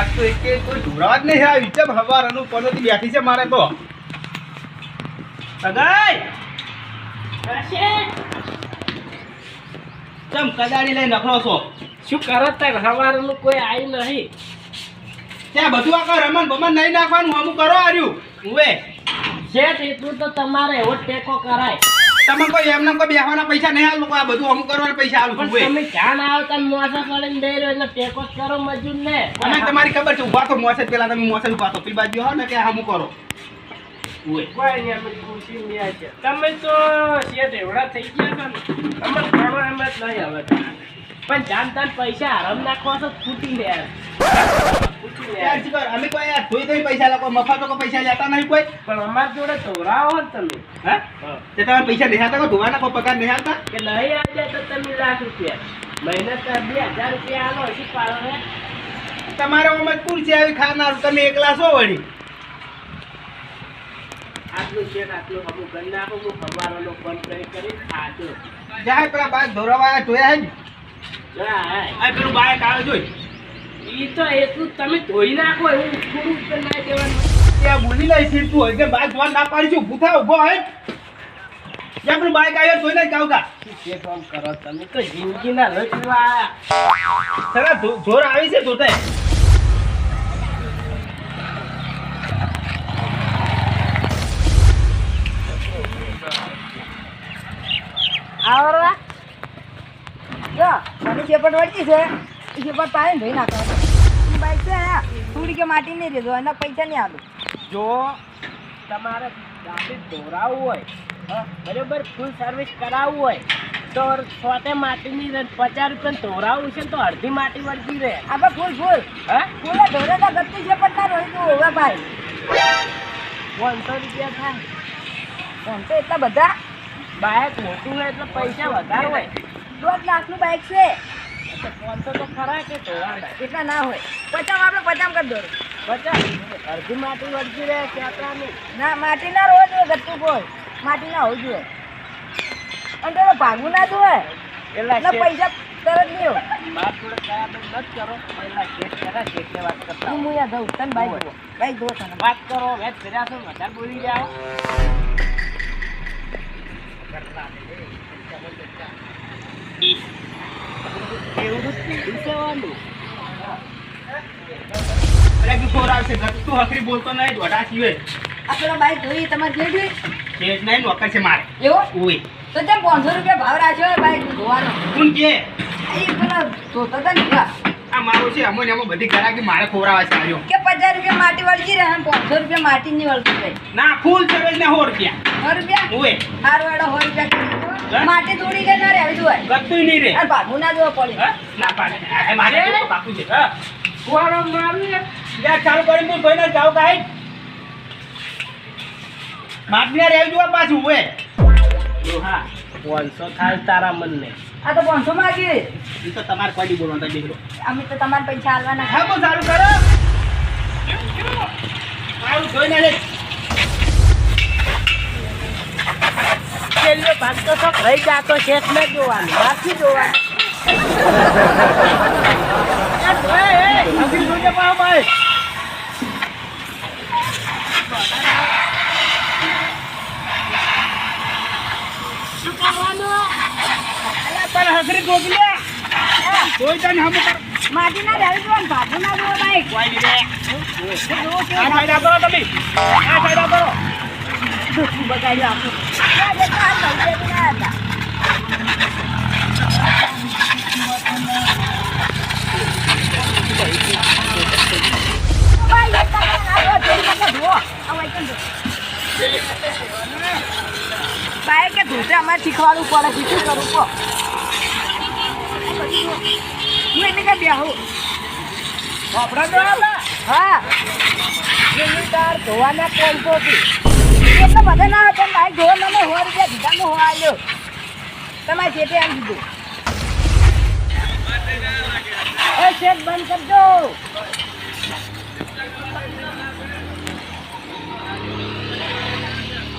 આજ તો એક કોઈ ઢોરાવા જ નહીં આવી ચમ હવારનું પનોતી બેઠી છે મારે તો સગાઈ ચમ કદાડી લઈ નખરો છો શું કરો તાર હવારનું કોઈ આવી નહીં ત્યાં બધું આખા રમણ ભમણ નહીં નાખવાનું હમું કરો આર્યું ઉવે શેઠ એટલું તો તમારે એવો ટેકો કરાય તમે કોઈ એમને કોઈ બેહવાના પૈસા નહીં આલો આ બધું હમું કરવાના પૈસા આલું પણ ઉવે તમે ધ્યાન આવતા મોસા પડીને દઈ રહ્યો એટલે ટેકો જ કરો મજૂર ને તમે તમારી ખબર છે ઉભા તો મોસે પેલા તમે મોસે ઉભા તો પેલી બાજુ હો ને કે હમું કરો ઉવે કોઈ નહીં અમે ખુશી નહીં છે તમે તો શેઠ એવડા થઈ ગયા છો ને તમે ઘણો એમ જ નહીં હવે પણ જાણતા પૈસા આરામ નાખવા તો ફૂટી લે યાર જીગર અમે કોઈ યાર ધોઈ ધોઈ પૈસા લોકો મફત કોઈ પૈસા લેતા નહીં કોઈ પણ અમાર જોડે ધોરાવો જ તમે હે તે તમે પૈસા નહીં આલતા કોઈ ધોવાના કોઈ પગાર નહીં આલતા કે નહીં આજે તો તમે ₹1,00,000 મહિને તો 2,000 રૂપિયા આલો હજી પાડો હે તમારે મજબૂર છે આવી ખાનાર તમે એકલા છો વળી આટલું શેઠ આટલું અમુક કરી નાખો હું ખવારોનો ફોન કરી ખાજો જાય પેલા બાઈક ધોરાવા જોયા હે ને આ પેલું બાઈક આવે જોઈ ઈ તો એટલું તમે ધોઈ નાખો એવું થોડું ઉપર ના દેવાનું ત્યાં બોલી લઈ છે તું હજે બાઈક ધોવા ના પાડી છું ભૂથા ઉભો હે ત્યાં પેલું બાઈક આવ્યો જોઈ લઈ કાવકા શું કામ કરો તમે તો જિંદગીના રચવા સરા જોર આવી છે જોતે આવરા જો મને ચેપટ વળતી છે એ ચેપટ પાડે ધોઈ નાખો બાઈક છે ને થોડી કે માટી નહીં રેજો એના પૈસા નહીં આલું જો તમારે ગાડી ધોરાવવું હોય બરાબર ફૂલ સર્વિસ કરાવવું હોય તો સોતે માટીની 50 રૂપિયા ધોરાવવું છે તો અડધી માટી વળતી રહે આપણે ફૂલ હા ફૂલે ધોરે તો ગત્તી ચેપટ ના રોઈ તું હવે ભાઈ 500 રૂપિયા થાય ફોન તો એટલા બધા બાઇક મોટું હોય એટલે પૈસા વધારે હોય 2 લાખનું બાઈક છે તો 500 તો ખરા કે ધોવાના એટલા ના હોય 50 આપણે 50 કરી દો 50 અડધી માટી વળતી રહે ક્યાંની ના માટી ના રોજ ગત્તું કોઈ માટી ના હોવું જોઈએ અને તો ભાગવું ના જોઈએ એટલે પૈસા તરત નહીં હોય માર થોડે કયા બંધ મત કરો પહેલા શેઠ કરા શેઠને વાત કરતા હું યાદ આવું તને બાઈક દો તને વાત કરો વેચ કર્યા છો વધારે બોલી જાઓ એવું પૂછવાનું અરે કે સોર આવશે ગત્તુ હકરી બોલતો નહીં દોડા સિવાય આ પેલો બાઈક ધોઈ તમારે જે જોઈ તેજ નહીં નોકર છે મારે એવો ઉવે તો તેમ 500 રૂપિયા ભાવ રાખ્યો હોય બાઈક ધોવાનો કોણ કે એ પેલો ધોતો હતા ને આ મારો છે અમોને એમાં બધી કરાકી મારે ખોરાવા છે આવ્યો કે 50 રૂપિયા માટી વળગી રહે 500 રૂપિયા માટી નહીં વળગી રહે ના ફૂલ સર્વિસ ને 100 રૂપિયા 100 રૂપિયા ઉવે હારું એડો 100 રૂપિયા કરી દો. માટી થોડી કે ના રહેવી જોઈએ ગત્તુ નહીં રે અને ભાગવું ના જોવા પડે હા? ના પાડે આ મારે તો બાપુ છે હા ફુવારો મારું જા ચાલુ કરીને તું જોઈને જાવ કાઈ માટને રેવ જોવા પાછું ઉવે હા 500 થાય તારા મનને આ તો 500 માંગી ઈ તો તમારે કોઈ નહીં બોલવાનું દેખલો અમે તો તમારે પૈસા આલવાના હા બો ચાલુ કરો આવું જોઈને લે છેલ્લે ભાગ તો શોખ રહી જાતો શેઠ ને જોવાનું બાકી જોવાનું અભી જોજે પાવ ભાઈ શું કરવાનું અલા પર હસરી ગોગલ્યા કોઈ તને હમ કર માટી ના રહેવી જોઈએ ભાગવું ના જોવા બાઈક કોઈ નહીં રે આ આ સાઈડ આપો તમે આ સાઈડ આપો બગાડ્યો આપણું આ પૈસા બી ના હતા બાઈક કે ધોતે અમારે શીખવાડવું પડે છે શું કરવું કહો હું એને કઈ બેહું આપડા તો આલા હા એની તાર ધોવાના 500 થી એટલે બધા ના હોય પણ બાઈક ધોવા મને 100 રૂપિયા દીધા હું આવ્યો તમારે જેટે આમ દીધું એ શેઠ બંધ કરજો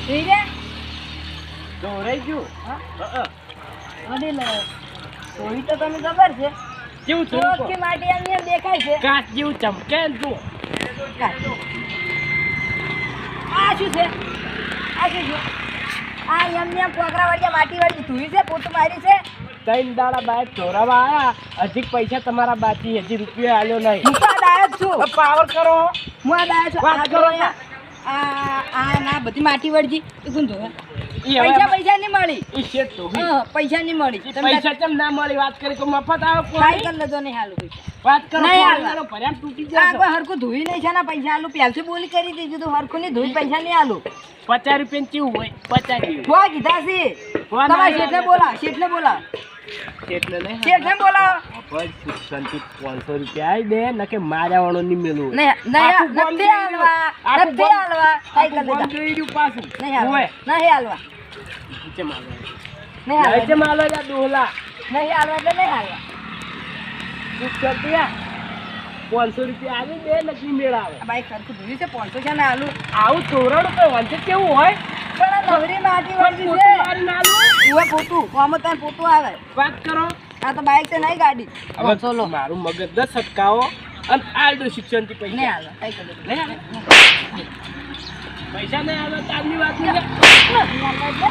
ઠીક છે ધોરાઈ ગયું અરે લે સોઈ તો તને ખબર છે કેવું છે ચોખ્ખી માટી એમ ને એમ દેખાય છે. કાચ જેવું ચમકે ને તું આ શું છે? આ શું છે? આ એમ ને એમ પોકરા વાળી માટી વાળી ધોઈ છે, પોતું મારી છે. 3 દાડા બાઈક ચોરાવા આયા, હજી પૈસા તમારા બાકી, હજી રૂપિયો આલ્યો નહીં. હું તો આ ડાયો જ છું. પાવર કરો. હું આ ડાયો છું. વાત આ કરો જો અહીંયા. આ ના બધી માટી વાળી એ કોણ ધોવે? ઈ હવે પૈસા નહીં મળી. ઈ શેઠ તો હા, પૈસા નહીં મળી. ઈ પૈસા કેમ ના મળી? વાત કરી તો મફત આવે ખાઈ કોઈ? કર લેજો નહીં હાલું પૈસા. વાત કરો. નહીં ફોન હાલવા. કરો, ભર્યા તૂટી આ જશે. કોઈ હરખું ધોઈ નહીં છે ને પૈસા આલું. પહેલથી બોલી કરી દીધી તું હરખું નહીં ધોઈ પૈસા નહીં આલું. 50 રૂપિયા કેવું હોય? 50 જેવું. કોઈ કીધા છે? ફોન તમારે આવ્યો. શેઠને બોલાવો, શેઠને બોલાવો, શેઠને નહીં. શેઠને બોલાવો. બસ શાંતિ 500 રૂપિયા આઈ દે નકે માર્યાવાળો નહીં મેલું. નહીં આખું ગામ નથી હાલવા, આખું નથી ગામ- હાલવા. ખાઈ કર આખું ગામ લેતા. જોઈ રહ્યું પાછું. નહીં હાલવા, હોય. નહીં હાલવા, નીચે મારો. નહીં હાલવા, નીચે મારો જા ડોલા. નહીં હાલવા એટલે નહીં હાલવા. તું કરતી આ. 500 રૂપિયા આવી દે નકલી મેળ આવે. આ બાઈક હરખું ધોઈ છે 500 છે ને આલું. આવું ચોરાડું કઈ વાંચે કેવું હોય? પણ આ નવરી માટી વાળી પોતું છે. મારી ના આલું. ઉવે પોતું, આમાં તાર પોતું આવે. વાત કરો. આ તો બાઈક છે નહીં ગાડી. હવે ચલો. મારું મગજ 10 સટકાવો અને આલડો શિક્ષણથી નહીં પૈસા. હાલવા, ખાઈ કર લેતા. નહીં આવે? પૈસા નહીં આવે તારની વાત નહીં. નહીં હાલવા એટલે?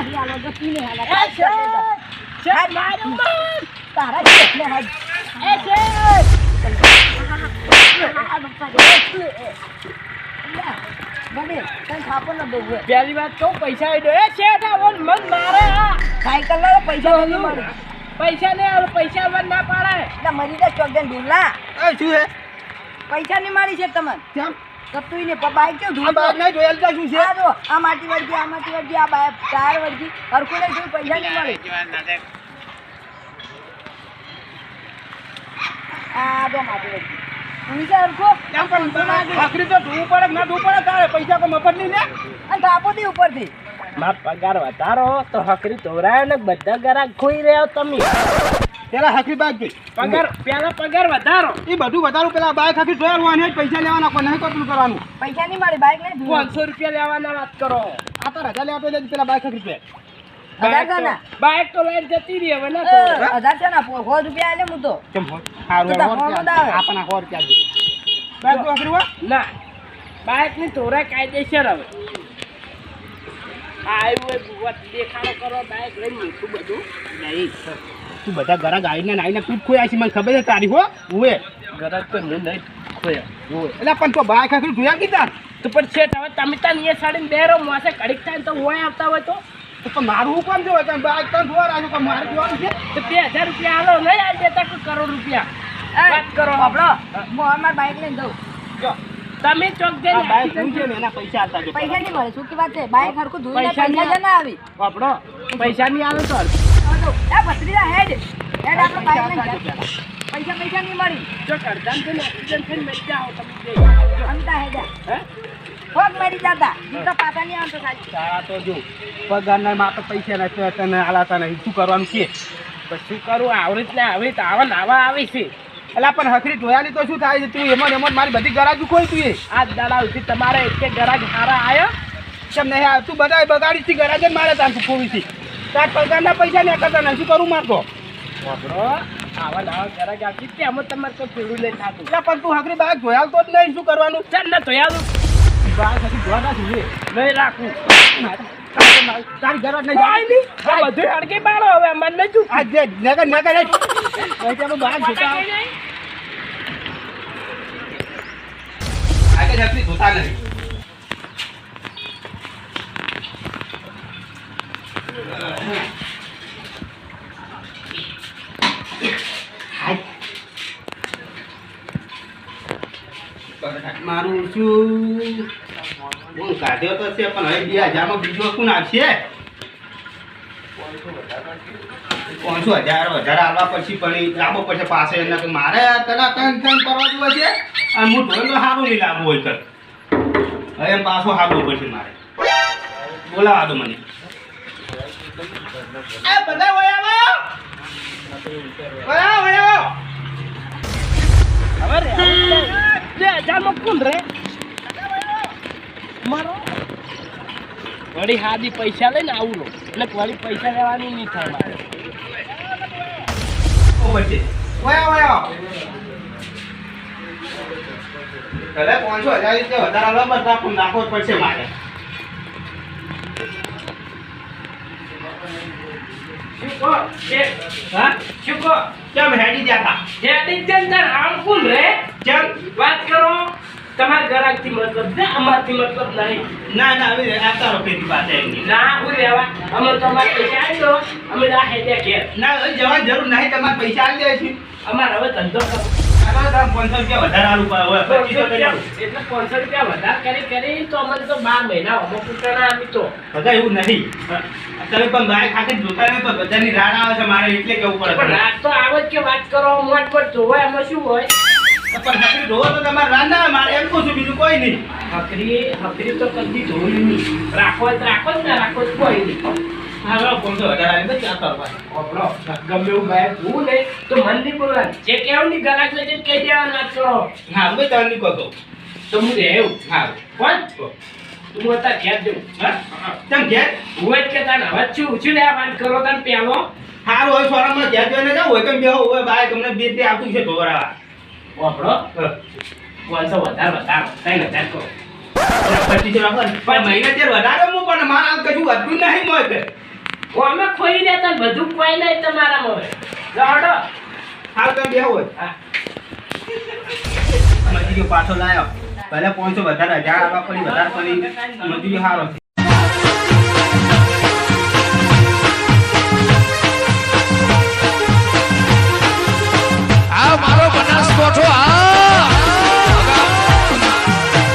નહીં હાલવા એટલે તું નહીં હાલવા. ખાઈ કર લેતા. શેઠ મારું મન. તારા શેઠને હાલ. એ શેઠ. ગમે, તને થાપો ન દઉં હોય. પહેલી વાત કહું પૈસા આઈ દો. એ શેઠ આવો ને મન મારે આ. સાયકલ લો પૈસા નહીં મળે. પૈસા નહીં આવે પૈસા આવવા ના પાડે. એટલે મરી જા ચોકજન ઢીલા. એ શું છે? પૈસા નહીં મળી છે તમને. કેમ? તો તું ને બાઈક કેવું આ બાઈક ધૂળ નહીં જોયેલ તો શું છે? આ જો આ માટી વળગી આ માટી વળગી આ બાઈક ટાયર વળગી હરખું નહીં જોયું પૈસા નહીં મળે. આ જો માટી વળગી તું છે હરખું કેમ પણ આખરી તો ધોવું પડે કે ના ધોવું પડે તારે પૈસા કોઈ મફત નહીં લે. અને થાપો દે ઉપરથી. માં પગાર વધારો તો હકરી તોરાય ને બધા ગરાક ખોઈ રહ્યો તમે. પેલા હાકરી બાઈક જોઈ પગાર પેલા પગાર વધારો. એ બધું વધારું પેલા બાઈક હાકરી જોયેલું અને જ પૈસા લેવાના કોઈ નહીં કોટલું કરવાનું. પૈસા નહીં મળે બાઈક નહીં ધોવું. 500 રૂપિયા લેવાના વાત કરો. આ તો રજા લેવા તો પેલા બાઈક હાકરી જોયે. હજાર છે ને? બાઈક તો લઈને જતી રહી હવે ના તો. 1000 છે ને 100 રૂપિયા આલે હું તો. કેમ હોય? સારું તો હોય, ફોન સો જ આવે. રૂપિયા. આપણને 100 રૂપિયા દે. બાઈક તો હાકરી હોય? ના બાઈક ની તોરા કાયદેસર હવે આવ્યું દેખાડો કરો બાઈક લઈને મૂકું બધું નહીં તું બધા ઘરા ગાડીને નાઈને તું જ ખોયા છે મને ખબર છે તારી હો ઉવે ગરજ તો હું નહીં ખોયા. એટલે પણ તો બાઈક હાકરી જોયા કીધા તો પણ શેઠ હવે તમે ત્યાં નીચે સાડીને બેરો મોસે ઘડીક થાય ને તો હોય આવતા હોય તો તો મારું હું કામ જોવે બાઈક તને જોવા રાખ્યું કે મારે જોવાનું છે. તો 2000 રૂપિયા હાલો નહીં આવી દેતા કે કરોડ રૂપિયા વાત કરો. બાપડો હું અમાર બાઈક લઈને જઉં. જો તમે ચોક જઈને આ બાઈક શું છે ને એના પૈસા આલતા જો પૈસા નહીં મળે શું કી વાત છે બાઈક હરખું ધોઈને પૈસા પૈસા નહીં જ ના આવી. વાપરો પૈસા નહીં આવે તો એ ભત્રીજા હેડ આપણે બાઈક લઈને જાય. પૈસા નહીં મળી. જો કરદાન થઈને એક્સિડન્ટ થઈને મરી જાઓ તમે જઈ. અમતા હેડ હે ખોટ મરી જતા તું તો પાછા નહીં આવતો સાહેબ. તારા તો જો પગારના માં તો પૈસા નથી તને આલાતા નહીં શું કરવાનું કે પછી શું કરું આવડી જ ને આવડી તો આવા ને આવા આવે છે. એટલે પણ હકરી જોયાની તો શું થાય છે તું એમાં એમાં મારી બધી ગરાજુ ખોઈ તું એ આ દાડા સુધી તમારે એક ગરાજ હારા આવ્યો કેમ નહીં આ તું બધા બગાડી થી ગરાજ જ મારે તાર ખોવી થી તાર પગારના પૈસા નહીં કરતા નહીં શું કરું મારતો વાપરો આવા ને આવા ગરાજ આવતી તેમાં તમારે કોઈ ફેરું નહીં થતું. એટલે પણ તું હકરી બાઈક જોયાલ તો જ નહીં શું કરવાનું ચાલ ને તો યાર બાઈક હકરી જોવા ના જોઈએ નહીં રાખું. તારી ગરાજ નહીં કાંઈ નહીં. આ બધું હડકી બાળો હવે મને નહીં આ જે નગર નગર જ બાઈક જોતા આગળ હકરી જોતા નહીં મારું શું હું કાઢ્યો તો છે પણ હવે 2000 બીજો કોણ આવશે 500,000 આવવા પછી પણ લાવવો પડશે પાસે એટલે કે મારે તને ત્રણ કરવા જેવો છે અને હું ધોઈને તો સારું નહીં લાવવું હોય કર હવે એમ પાછો હાલવું પડશે મારે બોલાવા દો મને એ બધા વયા હવે 2000 માં કોણ રે મારો વળી હાદી પૈસા લઈને આવું લો એટલે વળી પૈસા લેવાની નહીં થાય મારે પડશે ઓય ભલે 500,000 રૂપિયા વધારે આલવા પડતા પણ નાખવો જ પડશે મારે. શું કહો શેઠ? હા શું કહો? કેમ હેડી ગયા તા? શેઠ એકદમ તાર આમ કોણ રે? કેમ? વાત કરો. તમારા ગ્રાહકથી મતલબ છે, અમારથી મતલબ નહીં. ના આવી આવતા રહો પેલી પાસે એમની. ના હું લેવા અમે તો અમારે પૈસા આવી દો, અમે રાખે ત્યાં ઘેર. ના હવે જવાની જરૂર નહીં, તમારે પૈસા આલી દે છે. અમારે હવે ધંધો કરો. આમાં તમે 500 રૂપિયા વધારે આલવું પડે. હવે 2500 કરી આલું. એટલે 500 રૂપિયા વધારે કરી તો અમને તો 12 મહિના અમુક પૂછાના આપી તો. બધા એવું નથી. તમે પણ ગાય ખાતે જોતા નહીં પણ બધાની રાડ આવે છે મારે એટલે કેવું પડે. પણ રાત તો આવે જ કે વાત કરો મોટ પર જોવાય એમાં શું હોય? પણ નકરી જોવો તો તમારે રાડ ના આવે. મારે એમ કહું છું, બીજું કોઈ નહીં. હકરી તો કદી જોઈ નહીં. રાખો જ ને રાખો જ કોઈ નહીં. હા બરાબર 500 વધારે આલી બસ આ કરવા. આપણો ગમે એવું બાય હું નહીં તો મન નહીં બોલવાનું. જે કહેવું નહીં ગ્રાહક ને જે કહી દેવાનું વાત કરો. હા હવે તમે નહીં કહો તો. તો હું રહેવું. હા કોણ? તું અત્યારે ઘેર જવું. હા તમે ઘેર હું જ કે તાને હવે શું લેવા વાત કરો તાને પહેલો. સારું હોય સોરામાં ઘેર જોઈને જાવ હોય કેમ બેહો હોય બાય તમને બે તે આપતું છે ધોવરાવા. આપણો 500 વધારે 3000 કરો. 2500 રાખો ને. પણ મહિને ત્યારે વધારે હું પણ મારા કશું વધતું નહીં મોય કે. અમે ખોઈ દેતા ને બધું કોઈ નહીં તમારામાં હવે. જાડો. હાલ તમે બેહો હોય. હા. મજૂરી પાછો લાયો. પહેલા 500 વધારે 1000 આપવા પડી વધારે પડી મજૂરી સારો છે.